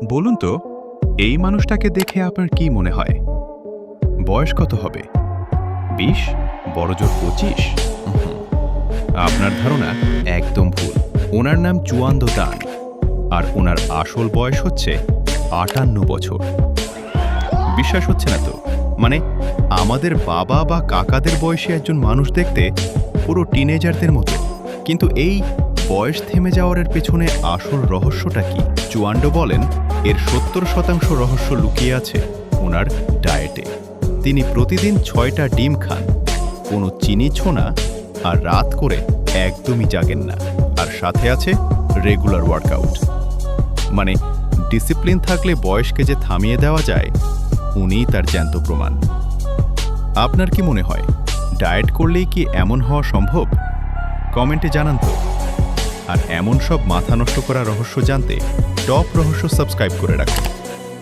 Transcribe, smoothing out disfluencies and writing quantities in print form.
বলুন তো, এই মানুষটাকে দেখে আপনার কি মনে হয়? বয়স কত হবে? ২০? বড়জোর ২৫? উহুম, আপনার ধারণা একদম ভুল। ওনার নাম চুয়ান্দো দান, আর ওনার আসল বয়স হচ্ছে ৫৮ বছর। বিশ্বাস হচ্ছে না তো? মানে, আমাদের বাবা বা কাকাদের বয়সী একজন মানুষ দেখতে পুরো টিনেজারদের মতো। কিন্তু এই বয়স থেমে যাওয়ার পেছনে আসল রহস্যটা কি? চুয়ান্ডো বলেন, এর ৭০% রহস্য লুকিয়ে আছে ওনার ডায়েটে। তিনি প্রতিদিন ৬টা ডিম খান, কোনো চিনি ছোনা, আর রাত করে একদমই জাগেন না। আর সাথে আছে রেগুলার ওয়ার্কআউট। মানে, ডিসিপ্লিন থাকলে বয়সকে যে থামিয়ে দেওয়া যায়, উনিই তার জ্যান্ত প্রমাণ। আপনার কি মনে হয়, ডায়েট করলেই কি এমন হওয়া সম্ভব? কমেন্টে জানান তো। আর এমন সব মাথা নষ্ট করা রহস্য জানতে টপ রহস্য সাবস্ক্রাইব করে রাখুন।